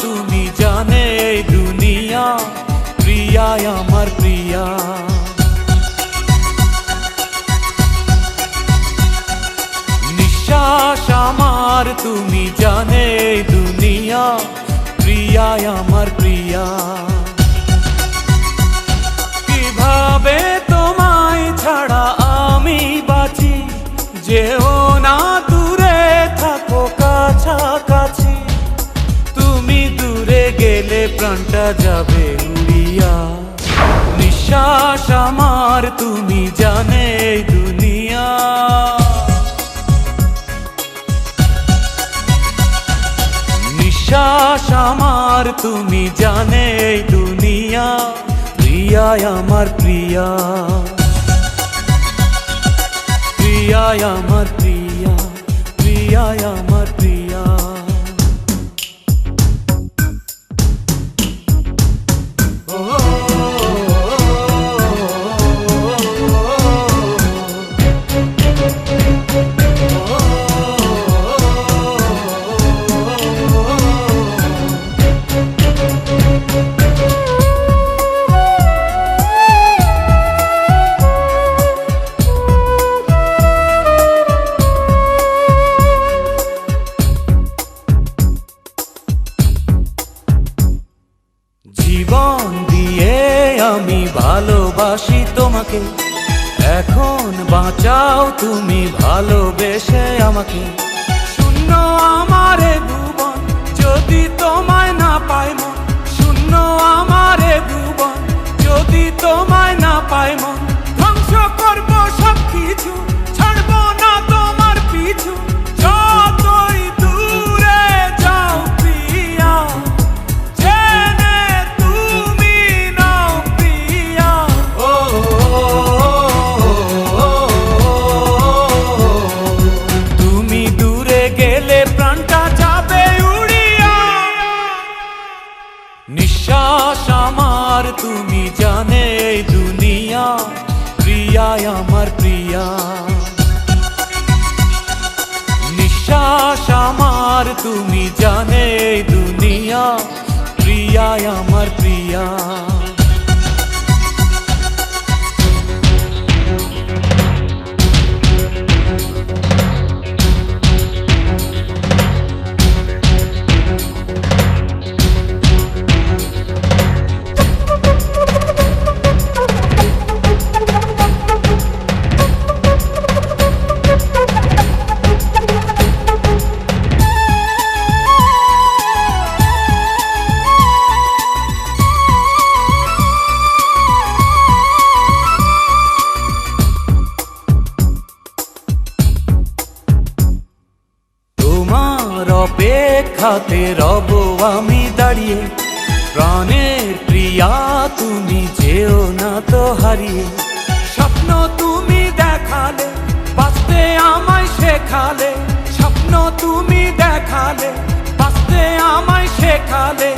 তুমি জানে এই দুনিয়া, প্রিয়া আমার প্রিয়া। নিঃশ্বাস আমার তুমি জানে এই দুনিয়া, প্রিয়া আমার প্রিয়া। কিভাবে তোমায় ছাড়া আমি বাঁচি, যেও না দূরে থাকো কাছাকাছি। তুমি দূরে গেলে প্রাণটা যাবে উড়িয়া। নিঃশ্বাস আমার তুমি জানে এই দুনিয়া। নিঃশ্বাস আমার তুমি জানে এই দুনিয়া, প্রিয়া আমার প্রিয়া। প্রিয়া আমার প্রিয়া, প্রিয়া আমার প্রিয়া। জীবন দিয়ে আমি ভালোবাসি তোমাকে, এখন বাঁচাও তুমি ভালোবেসে আমাকে। শূন্য আমারে ভুবন যদি তোমায় না পাই মন, শূন্য আমারে ভুবন যদি তোমায় না পাই মন। ধ্বংস করব সব কিছু, ছাড়বো না তোমার পিছু, যতই দূরে যাও প্রিয়া। নিঃশ্বাস আমার তুমি জানে এই দুনিয়া, প্রিয়া আমার প্রিয়া। নিঃশ্বাস আমার তুমি জানে এই দুনিয়া, প্রিয়া আমার প্রিয়া। অপেক্ষাতে রব আমি দাঁড়িয়ে, প্রাণের প্রিয়া তুমি যেও না তো হারিয়ে। স্বপ্ন তুমি দেখালে, বাঁচতে আমায় শেখালে। স্বপ্ন তুমি দেখালে, বাঁচতে আমায় শেখালে।